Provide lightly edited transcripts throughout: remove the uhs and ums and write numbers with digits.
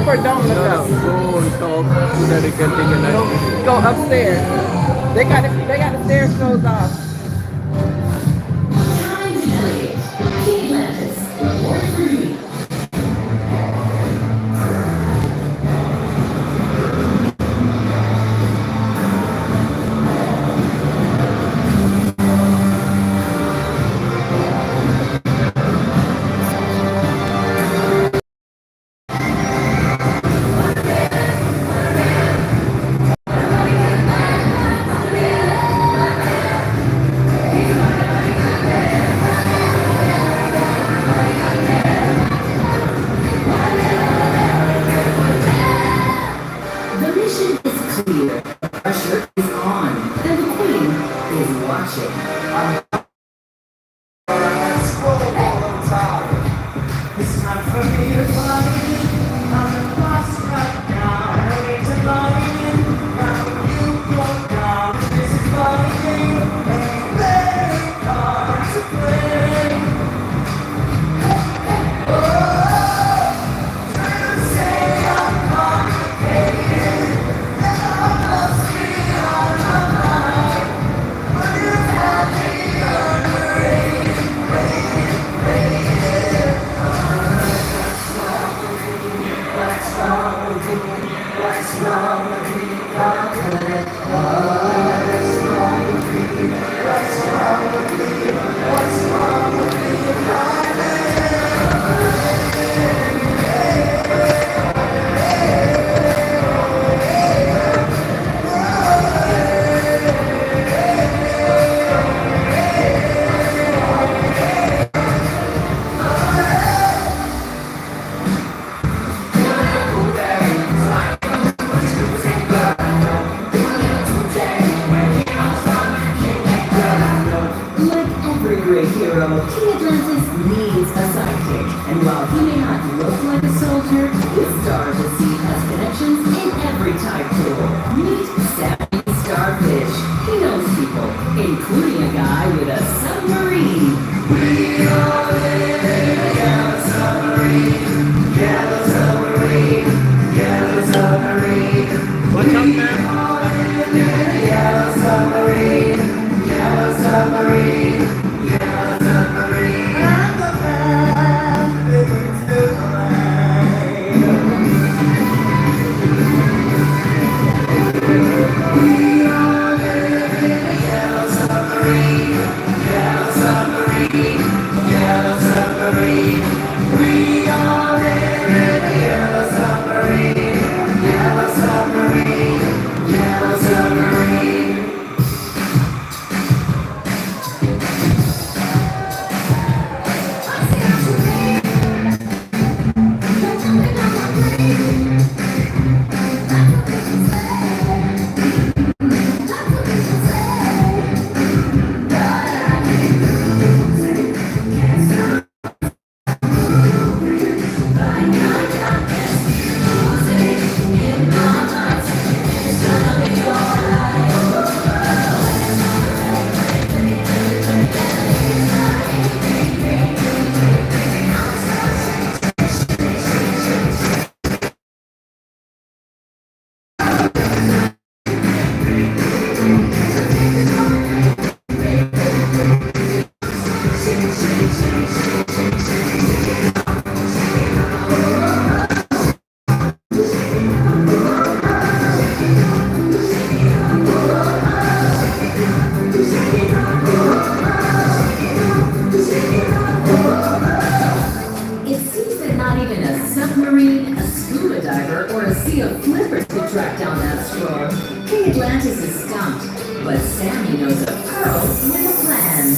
AquaDome, look up. Go upstairs. They got the stairs closed off. King Atlantis needs a sidekick, and while he may not look like a soldier, his star to see has connections in every tide pool. Meet Savvy Starfish. He knows people, including a guy with a submarine. We all live in a yellow submarine, yellow submarine, yellow submarine. What's up, man? We all live in a yellow submarine, yellow submarine. King Atlantis is stumped, but Sammy knows a pearl with a plan.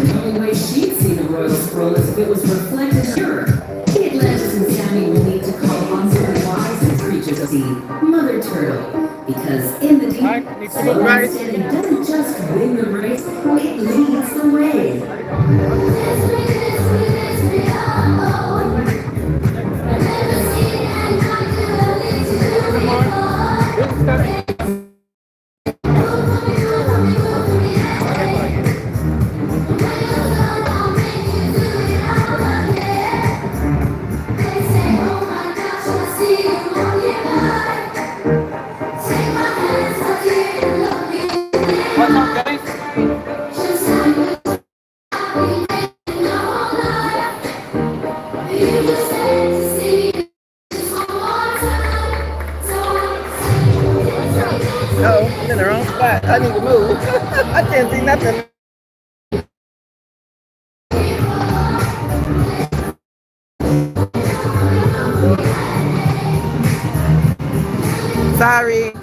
The only way she'd see the royal scroll is if it was reflected in her. The Atlantis and Sammy will need to call on some wisest creatures of the Mother Turtle. Because in the deep, slow and steady doesn't just win the race, it leads the way. What's up, guys? No, I'm in the wrong spot. I need to move. I can't see nothing. Sorry.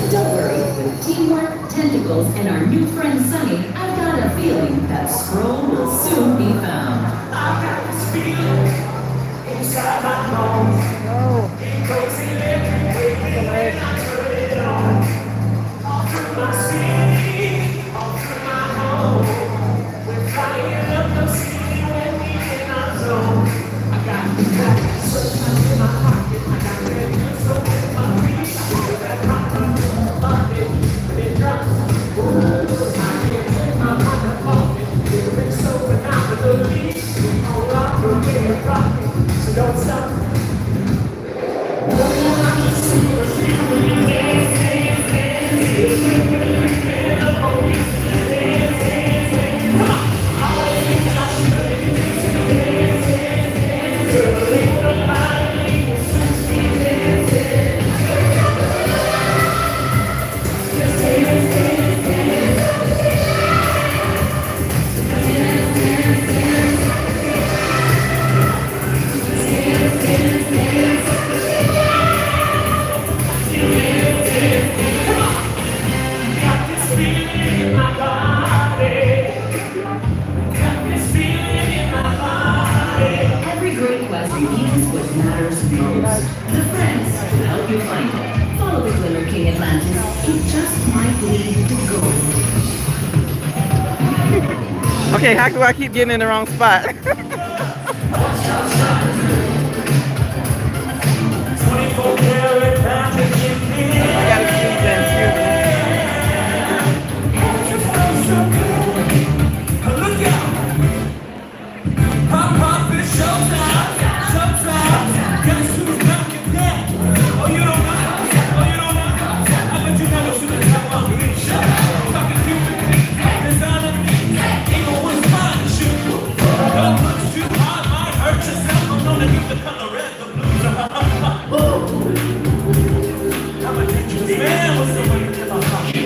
Don't worry, with teamwork, tentacles, and our new friend Sunny, I've got a feeling that scroll will soon be found. I've got this feeling inside my bones. No. It goes electric when I turn it on. All through my city, all through my home. We're flying up the city when we in our zone. I got so much in my pocket. I got red so in my feet. I feel that rock on it when it drops. I can't take my mind off it. It's so phenomenally. All up, we're getting rocking. So don't stop. Every great quest begins what matters most. The friends will help you find it. Follow the Glimmer King Atlantis. It just might lead to gold. Okay, how do I keep getting in the wrong spot? 24 karat magic in me. I gotta excuse me. Look out! Pop, pop, it's showtime. Showtime. Guess who's knocking that? Oh, you don't know? Oh, you don't know? I bet you never should have come on me. Shut up. Talking Cuban. Designer things. Ain't no one's fine to shoot. Don't push too hard, might hurt yourself. I'm gonna use the color red, the blues. I'm a dangerous man with somebody in my pocket.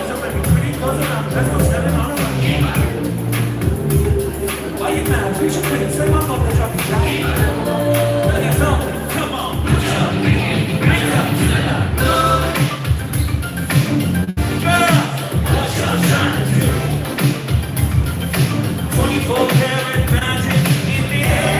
Somebody pretty close around. Let's go set it on a run. Why you mad? You should quit it. Say my mom that y'all can try. Let it go. Come on. Girl, what's your shine to? 24 karat magic in the air.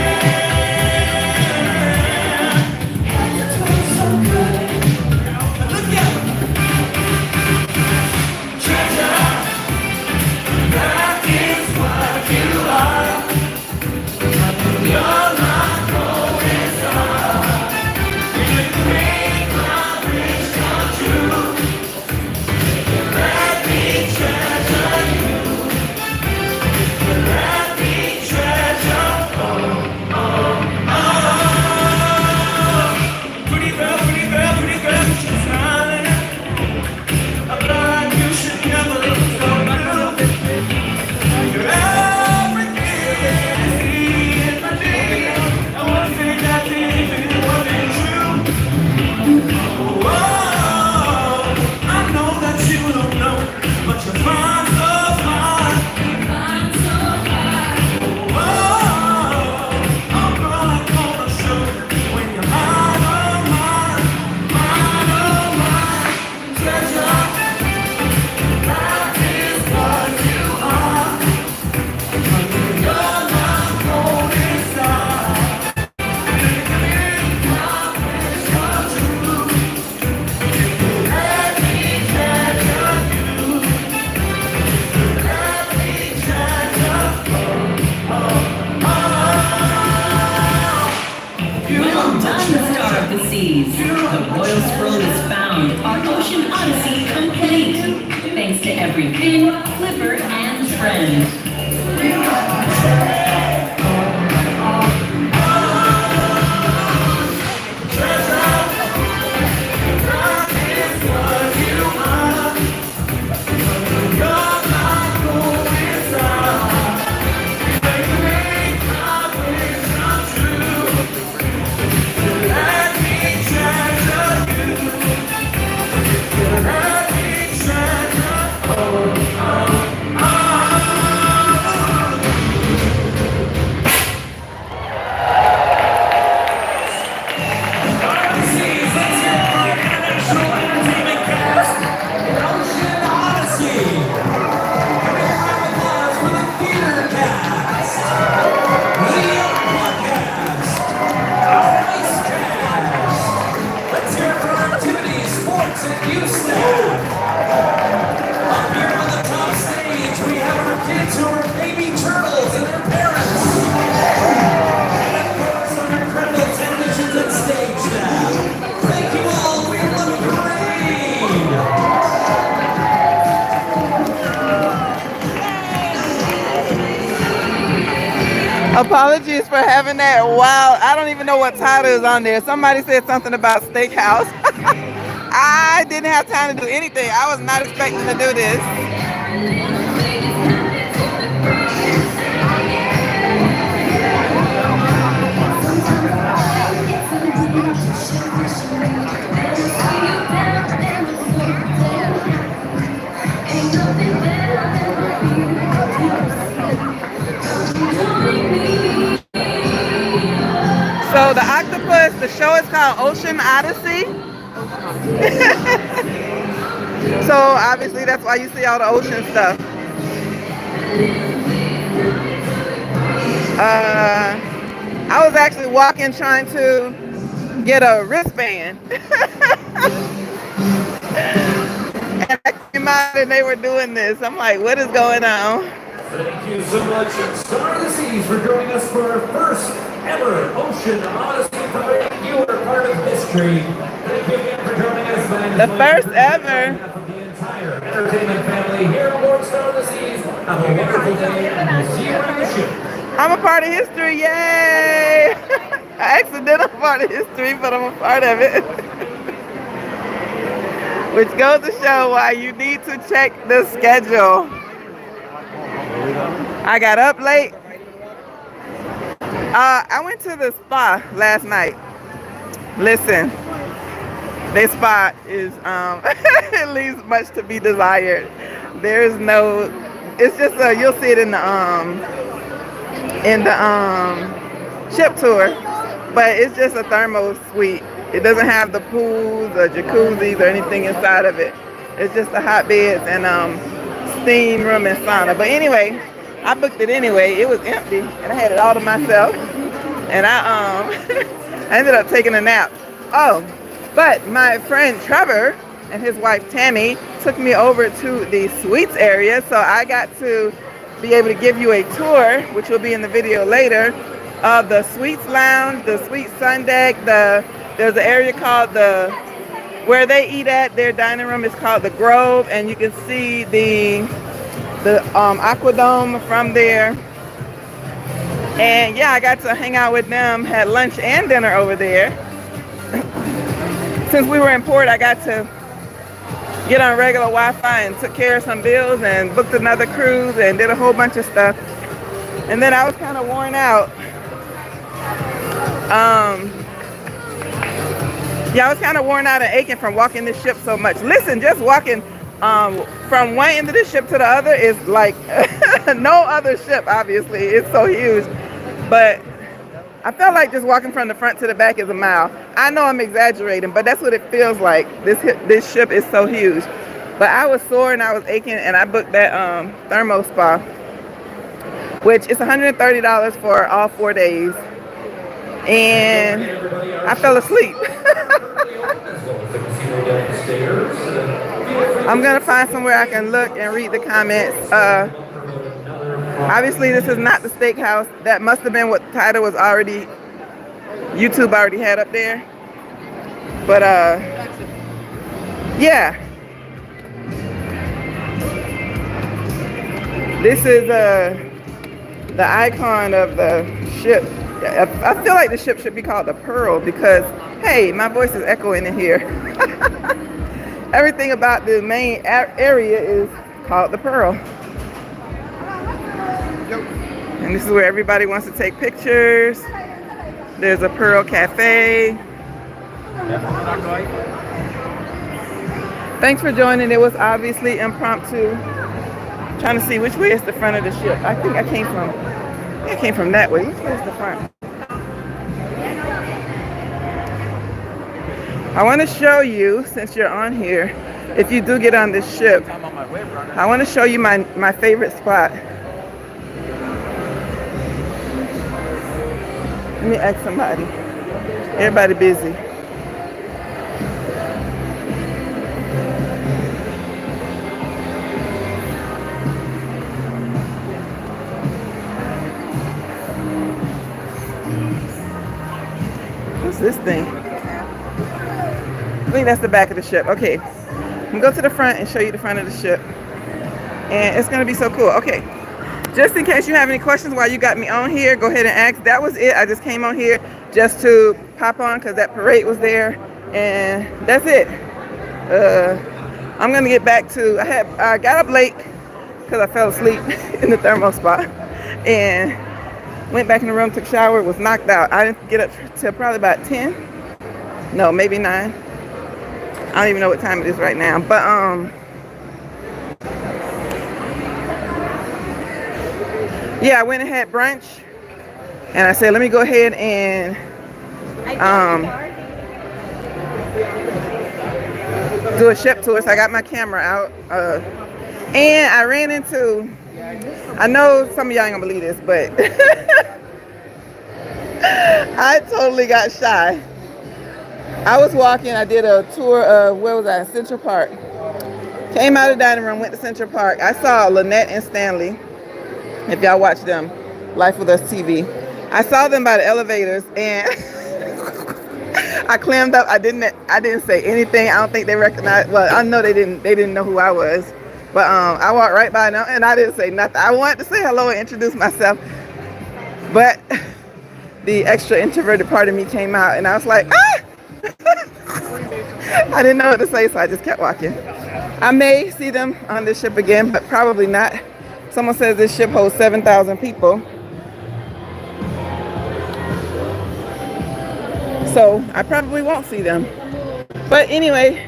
friend. Apologies for having that wild, I don't even know what title is on there. Somebody said something about steakhouse. I didn't have time to do anything. I was not expecting to do this. So the octopus, the show is called Ocean Odyssey. So obviously that's why you see all the ocean stuff. I was actually walking trying to get a wristband. And I came out and they were doing this. I'm like, what is going on? Thank you so much, Star of the Seas, for joining us for our first ever Ocean Odyssey parade. You are part of history. Thank you again for joining us. The first ever. From the entire entertainment family here aboard Star of the Seas. Have a wonderful day, and we'll see you on the ship. I'm a part of history, yay! I accidentally part of history, but I'm a part of it. Which goes to show why you need to check the schedule. I got up late. I went to the spa last night. Listen, this spa is it leaves much to be desired. There's no, it's just you'll see it in the ship tour, but it's just a thermo suite. It doesn't have the pools or jacuzzis or anything inside of it. It's just the hot beds and steam room and sauna. But anyway, I booked it anyway. It was empty and I had it all to myself. And I I ended up taking a nap. Oh, but my friend Trevor and his wife Tammy took me over to the suites area, so I got to be able to give you a tour, which will be in the video later, of the suites lounge, the suite sun deck. There's an area called where they eat at. Their dining room is called the Grove, and you can see the AquaDome from there. And yeah, I got to hang out with them, had lunch and dinner over there. Since we were in port, I got to get on regular Wi-Fi and took care of some bills and booked another cruise and did a whole bunch of stuff. And then I was kind of worn out. Yeah, I was kind of worn out and aching from walking this ship so much. Listen, just walking from one end of the ship to the other is like no other ship, obviously. It's so huge. But I felt like just walking from the front to the back is a mile. I know I'm exaggerating, but that's what it feels like. This ship is so huge. But I was sore and I was aching, and I booked that thermo spa, which is $130 for all 4 days. And I fell asleep. I'm gonna find somewhere I can look and read the comments. Obviously this is not the steakhouse. That must have been what the title was already, YouTube already had up there. But yeah. This is the icon of the ship. I feel like the ship should be called the Pearl because, hey, my voice is echoing in here. Everything about the main area is called the Pearl. And this is where everybody wants to take pictures. There's a Pearl Cafe. Thanks for joining. It was obviously impromptu. Trying to see which way is the front of the ship. I think I came from that way. Which way is the front? I want to show you, since you're on here, if you do get on this ship, I want to show you my favorite spot. Let me ask somebody. Everybody busy. What's this thing? I think that's the back of the ship. Okay. I'm gonna go to the front and show you the front of the ship. And it's gonna be so cool. Okay. Just in case you have any questions while you got me on here, go ahead and ask. That was it. I just came on here just to pop on because that parade was there. And that's it. I'm gonna get back to, I got up late because I fell asleep in the thermal spot. And went back in the room, took a shower, was knocked out. I didn't get up till probably about 10. No, maybe 9. I don't even know what time it is right now. But yeah, I went and had brunch. And I said, let me go ahead and do a ship tour. So I got my camera out. And I ran into, I know some of y'all ain't gonna believe this, but I totally got shy. I was walking, I did a tour of, where was I, Central Park. Came out of the dining room, went to Central Park. I saw Lynette and Stanley, if y'all watch them, Life With Us TV. I saw them by the elevators and I clammed up. I didn't say anything. I don't think they recognized, well, I know they didn't know who I was. But I walked right by them and I didn't say nothing. I wanted to say hello and introduce myself. But the extra introverted part of me came out and I was like, ah! I didn't know what to say, so I just kept walking. I may see them on this ship again, but probably not. Someone says this ship holds 7,000 people. So I probably won't see them. But anyway,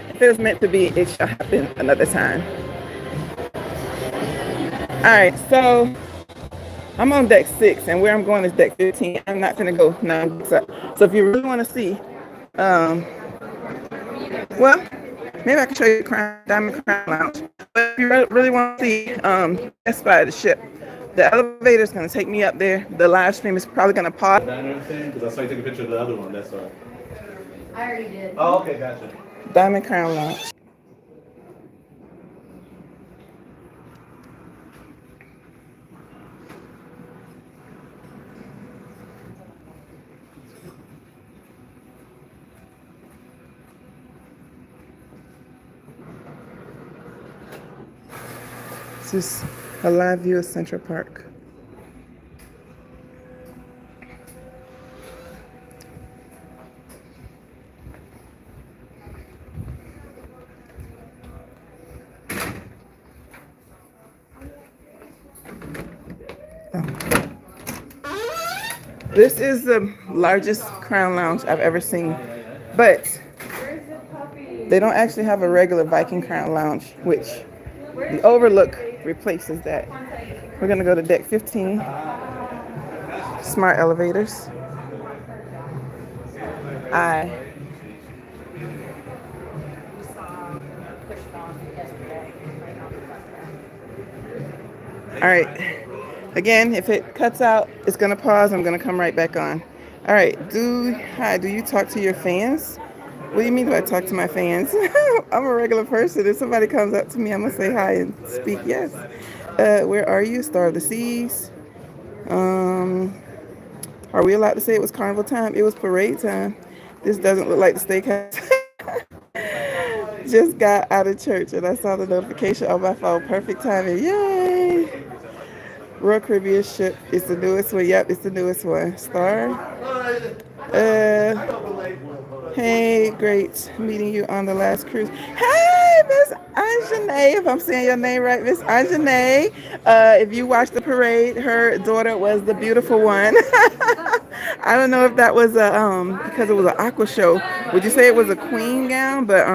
if it was meant to be, it shall happen another time. Alright, so I'm on deck 6 and where I'm going is deck 15. I'm not gonna go 9 decks up. So if you really want to see, well, maybe I can show you the Diamond Crown Lounge. But if you really want to see that's by the ship, the elevator is going to take me up there. The live stream is probably going to pause. Because I saw you take a picture of the other one, that's why. I already did. Oh, okay, gotcha. Diamond Crown Lounge. This is a live view of Central Park. This is the largest Crown Lounge I've ever seen, but they don't actually have a regular Viking Crown Lounge, which the Overlook replaces that. We're gonna go to deck 15, smart elevators. All right. Again, if it cuts out, it's gonna pause. I'm gonna come right back on. All right. Do you talk to your fans? What do you mean do I talk to my fans? I'm a regular person. If somebody comes up to me, I'm gonna say hi and speak yes. Where are you? Star of the Seas. Are we allowed to say it was carnival time? It was parade time. This doesn't look like the steakhouse. Just got out of church and I saw the notification on my phone. Perfect timing. Yay! Royal Caribbean ship is the newest one. Yep, it's the newest one. Star. Uh, hey, great meeting you on the last cruise. Hey, Miss Anjanae, if I'm saying your name right, Miss Anjanae. If you watched the parade, her daughter was the beautiful one. I don't know if that was a because it was an aqua show. Would you say it was a queen gown? But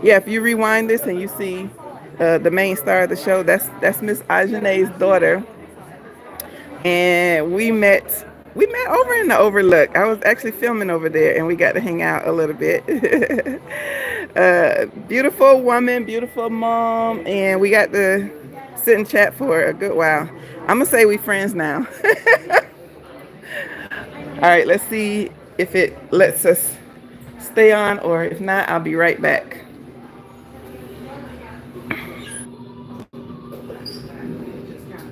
yeah, if you rewind this and you see the main star of the show, that's Miss Ajanae's daughter, and we met over in the Overlook. I was actually filming over there, and we got to hang out a little bit. Beautiful woman, beautiful mom, and we got to sit and chat for a good while. I'm gonna say we friends now. All right, let's see if it lets us stay on, or if not, I'll be right back.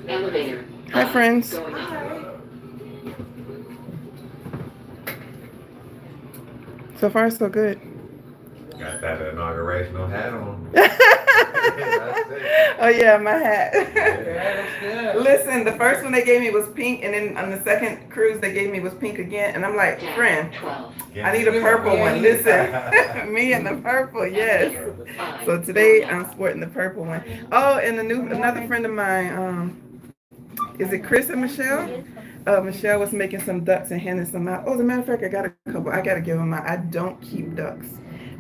Elevator. Hi, friends. Going up. So far, so good. Got that inaugurational hat on. Oh yeah, my hat. Listen, the first one they gave me was pink, and then on the second cruise they gave me was pink again, and I'm like, friend, 12. I need a purple one. Listen, me and the purple, yes. So today I'm sporting the purple one. Oh, and another friend of mine, is it Chris and Michelle? Michelle was making some ducks and handing some out. Oh, as a matter of fact, I got a couple. I gotta give them out. I don't keep ducks,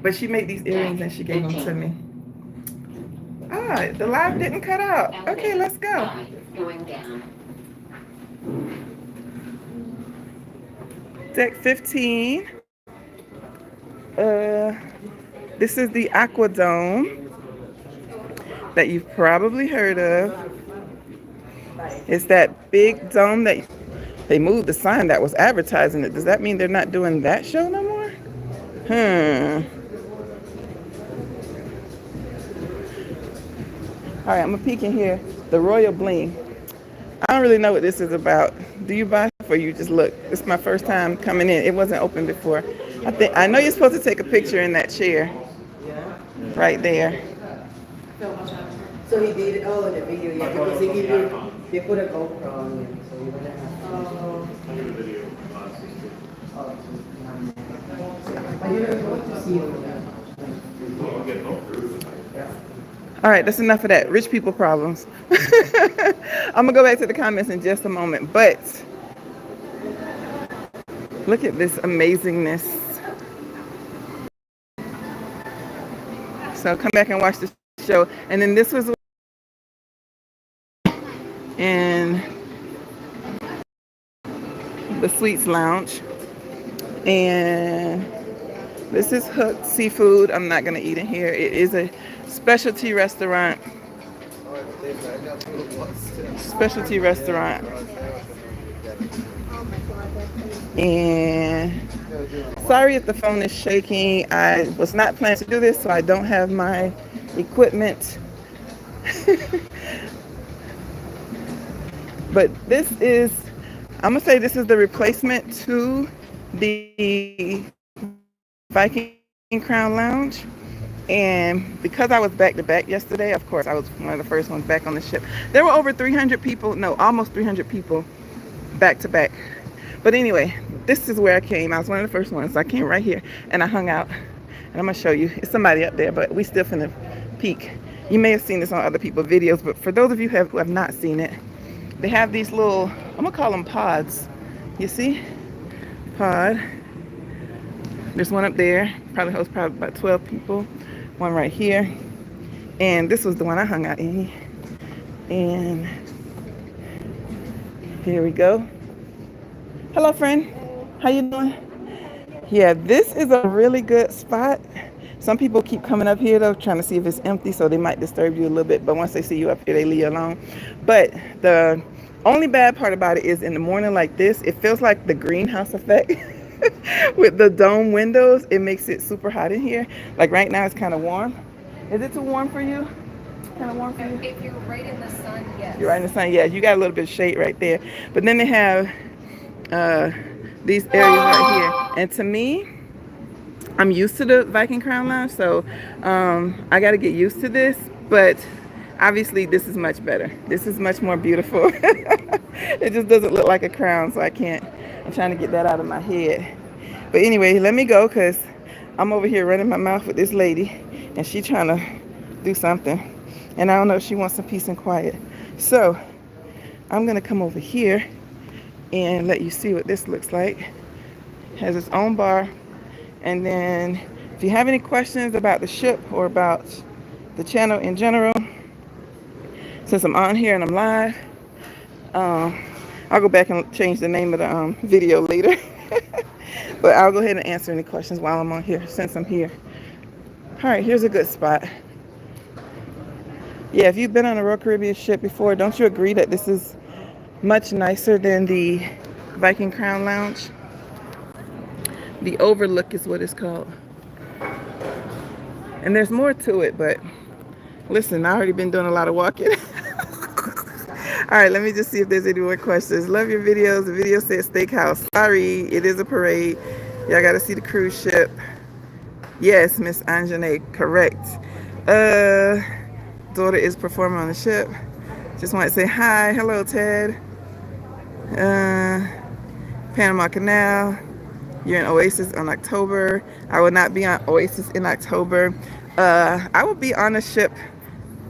but she made these earrings and she gave them to me. Ah, the live didn't cut out. Okay, let's go. Going down. Deck 15. This is the AquaDome that you've probably heard of. It's that big dome that they moved the sign that was advertising it. Does that mean they're not doing that show no more? All right, I'm gonna peek in here. The Royal Bling. I don't really know what this is about. Do you buy stuff or you just look? It's my first time coming in. It wasn't open before. I know you're supposed to take a picture in that chair. Right there. So he did it all in the video, yeah, because they put a GoPro on him, so you're gonna have But you're going to see over there. All right, that's enough of that. Rich people problems. I'm gonna go back to the comments in just a moment, but look at this amazingness. So come back and watch the show. And then this was in the Sweets Lounge. And this is Hook Seafood. I'm not gonna eat in here. It is a specialty restaurant. And sorry if the phone is shaking. I was not planning to do this, so I don't have my equipment. But this is, I'm gonna say this is the replacement to the Viking Crown Lounge. And because I was back to back yesterday, of course, I was one of the first ones back on the ship. There were over 300 people, no, almost 300 people back to back. But anyway, this is where I came. I was one of the first ones. So I came right here and I hung out. And I'm gonna show you. It's somebody up there, but we still finna peek. You may have seen this on other people's videos, but for those of you who have not seen it, they have these little, I'm gonna call them pods. You see? Pod. There's one up there, probably hosts about 12 people. One right here. And this was the one I hung out in. And here we go. Hello, friend. How you doing? Yeah, this is a really good spot. Some people keep coming up here though, trying to see if it's empty, so they might disturb you a little bit. But once they see you up here, they leave you alone. But the only bad part about it is in the morning like this, it feels like the greenhouse effect. With the dome windows, it makes it super hot in here. Like right now, it's kind of warm. Is it too warm for you? Kind of warm for you? If you're right in the sun, yes. You're right in the sun. Yeah, you got a little bit of shade right there. But then they have these areas right here. And to me, I'm used to the Viking Crown Lounge, so I got to get used to this. But Obviously, this is much better. This is much more beautiful. It just doesn't look like a crown, so I can't. I'm trying to get that out of my head. But anyway, let me go because I'm over here running my mouth with this lady, and she trying to do something. And I don't know if she wants some peace and quiet. So I'm going to come over here and let you see what this looks like. It has its own bar. And then if you have any questions about the ship or about the channel in general, since I'm on here and I'm live, I'll go back and change the name of the video later. But I'll go ahead and answer any questions while I'm on here since I'm here. All right, here's a good spot. Yeah, if you've been on a Royal Caribbean ship before, don't you agree that this is much nicer than the Viking Crown Lounge? The Overlook is what it's called. And there's more to it, but listen, I already been doing a lot of walking. All right, let me just see if there's any more questions. Love your videos. The video says steakhouse. Sorry, it is a parade. Y'all got to see the cruise ship. Yes, Miss Anjane, correct. Daughter is performing on the ship. Just want to say hi. Hello, Ted. Panama Canal. You're in Oasis on October. I will not be on Oasis in October. I will be on the ship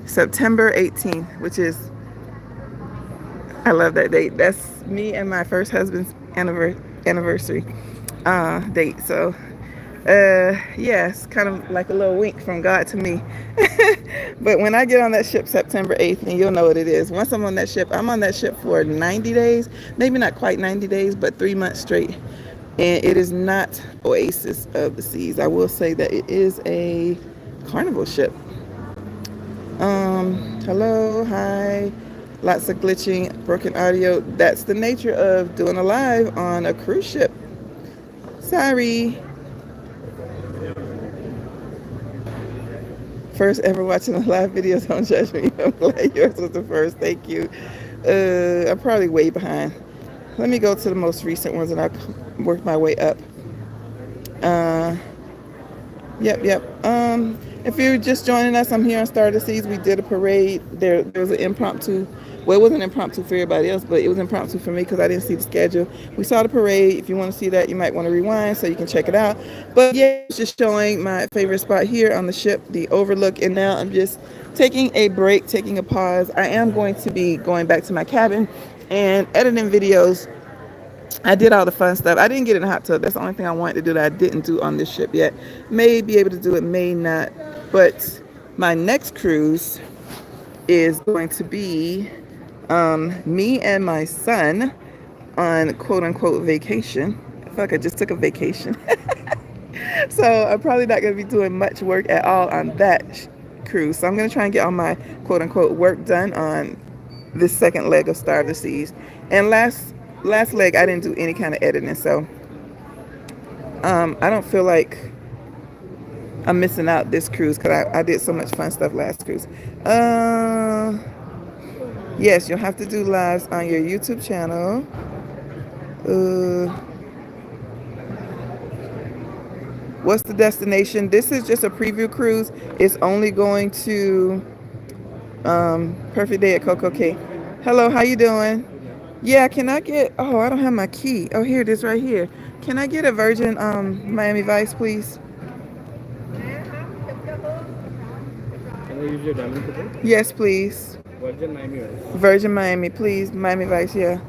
September 18th, which is, I love that date. That's me and my first husband's anniversary date. So, yes, kind of like a little wink from God to me. But when I get on that ship September 8th, and you'll know what it is. Once I'm on that ship, I'm on that ship for 90 days. Maybe not quite 90 days, but 3 months straight. And it is not Oasis of the Seas. I will say that it is a carnival ship. Hello, hi. Lots of glitching, broken audio. That's the nature of doing a live on a cruise ship. Sorry. First ever watching the live videos, don't judge me. I'm glad yours was the first. Thank you. I'm probably way behind. Let me go to the most recent ones and I'll work my way up. Yep. If you're just joining us, I'm here on Star of the Seas. We did a parade. There was an impromptu. Well, it wasn't impromptu for everybody else, but it was impromptu for me because I didn't see the schedule. We saw the parade. If you want to see that, you might want to rewind so you can check it out. But yeah, it's just showing my favorite spot here on the ship, the Overlook. And now I'm just taking a break, taking a pause. I am going to be going back to my cabin and editing videos. I did all the fun stuff. I didn't get in the hot tub. That's the only thing I wanted to do that I didn't do on this ship yet. May be able to do it, may not. But my next cruise is going to be me and my son on quote-unquote vacation. Fuck, I just took a vacation. So I'm probably not going to be doing much work at all on that cruise. So I'm going to try and get all my quote-unquote work done on this second leg of Star of the Seas. And last leg, I didn't do any kind of editing. So I don't feel like I'm missing out this cruise because I did so much fun stuff last cruise. Yes, you'll have to do lives on your YouTube channel. What's the destination? This is just a preview cruise. It's only going to Perfect Day at Coco Cay. Hello, how you doing? Yeah, can I get, oh, I don't have my key. Oh, here it is right here. Can I get a Virgin Miami Vice, please? Can I use your diamond ticket? Yes, please. Virgin Miami Vice. Virgin Miami, please. Miami Vice, yeah.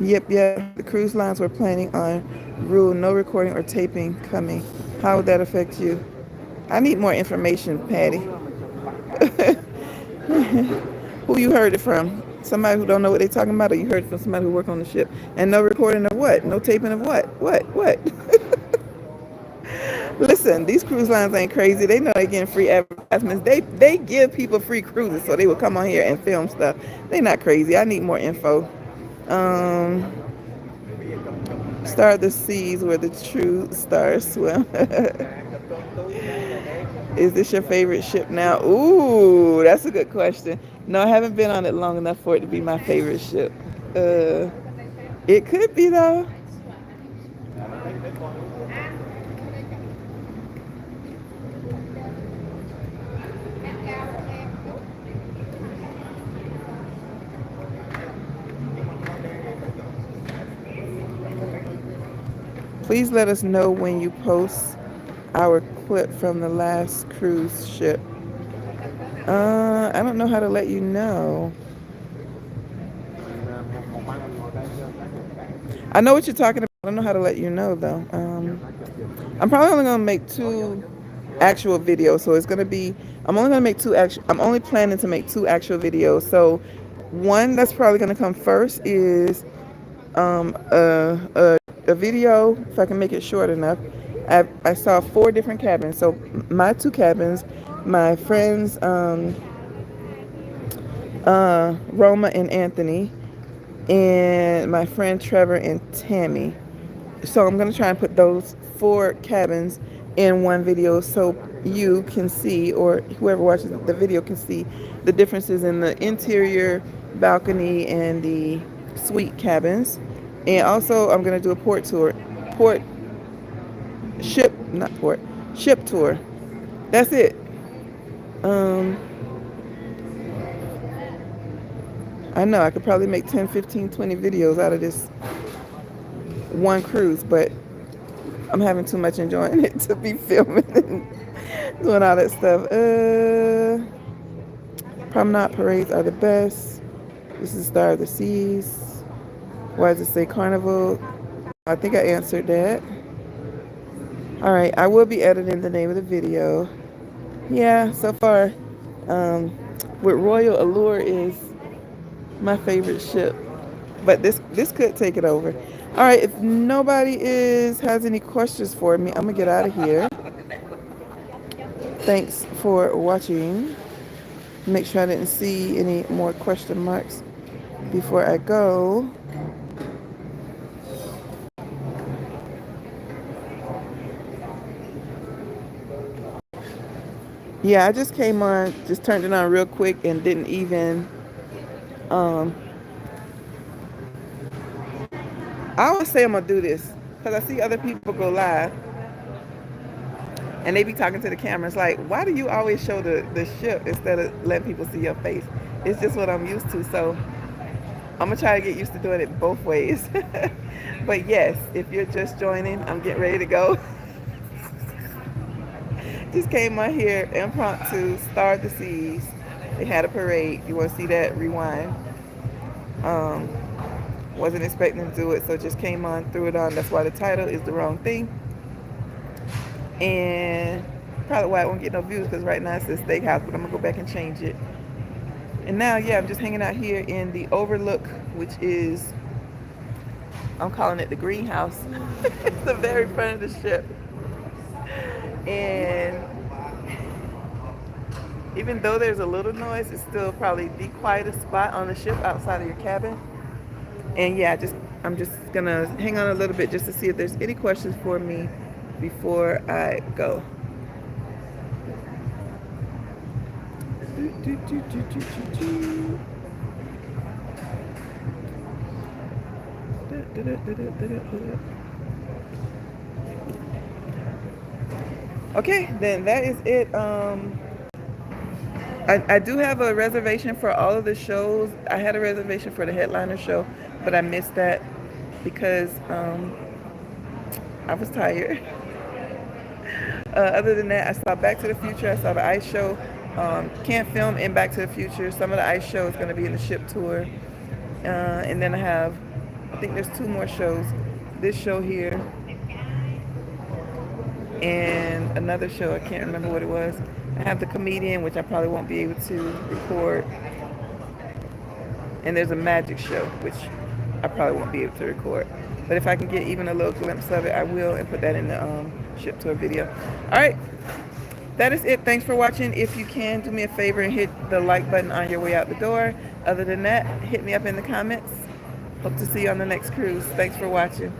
Yep. The cruise lines were planning on rule no recording or taping coming. How would that affect you? I need more information, Patty. Who you heard it from? Somebody who don't know what they're talking about, or you heard it from somebody who work on the ship? And no recording of what? No taping of what? What? Listen, these cruise lines ain't crazy. They know they're getting free advertisements. They give people free cruises, so they will come on here and film stuff. They're not crazy. I need more info. Star of the Seas where the true stars swim. Is this your favorite ship now? Ooh, that's a good question. No, I haven't been on it long enough for it to be my favorite ship. It could be though. Please let us know when you post our clip from the last cruise ship. I don't know how to let you know. I know what you're talking about. I don't know how to let you know though. I'm probably only gonna make 2 actual videos, so it's gonna be. I'm only gonna make 2 actual. I'm only planning to make 2 actual videos. So one that's probably gonna come first is a video, if I can make it short enough. I saw 4 different cabins. So my 2 cabins, my friends Roma and Anthony, and my friend Trevor and Tammy. So I'm going to try and put those 4 cabins in one video so you can see, or whoever watches the video can see, the differences in the interior balcony and the suite cabins. And also I'm going to do a ship tour. That's it. I know I could probably make 10, 15, 20 videos out of this one cruise, but I'm having too much enjoying it to be filming and doing all that stuff. Promenade parades are the best. This is Star of the Seas. Why does it say Carnival? I think I answered that. All right, I will be editing the name of the video. Yeah, so far, with Royal Allure is my favorite ship, but this could take it over. All right, if nobody has any questions for me, I'm gonna get out of here. Thanks for watching. Make sure I didn't see any more question marks before I go. Yeah, I just came on, just turned it on real quick and didn't even I always say I'm gonna do this because I see other people go live and they be talking to the camera. It's like, why do you always show the ship instead of letting people see your face? It's just what I'm used to. So I'm gonna try to get used to doing it both ways. But yes, if you're just joining, I'm getting ready to go. Just came on here, impromptu, Star of the Seas. They had a parade. You want to see that? Rewind. Wasn't expecting to do it, so just came on, threw it on. That's why the title is the wrong thing. And probably why I won't get no views, because right now it says Steakhouse, but I'm going to go back and change it. And now, yeah, I'm just hanging out here in the Overlook, which is, I'm calling it the greenhouse. It's the very front of the ship. And even though there's a little noise, it's still probably the quietest spot on the ship outside of your cabin. And yeah, I'm just gonna hang on a little bit just to see if there's any questions for me before I go. Okay, then that is it. I do have a reservation for all of the shows. I had a reservation for the headliner show, but I missed that because I was tired. Other than that, I saw Back to the Future. I saw the ice show. Can't film in Back to the Future. Some of the ice show is going to be in the ship tour. And then I think there's 2 more shows. This show here and another show. I can't remember what it was. I have the comedian, which I probably won't be able to record. And there's a magic show, which I probably won't be able to record. But if I can get even a little glimpse of it, I will, and put that in the ship tour video. All right, that is it. Thanks for watching. If you can, do me a favor and hit the like button on your way out the door. Other than that, hit me up in the comments. Hope to see you on the next cruise. Thanks for watching.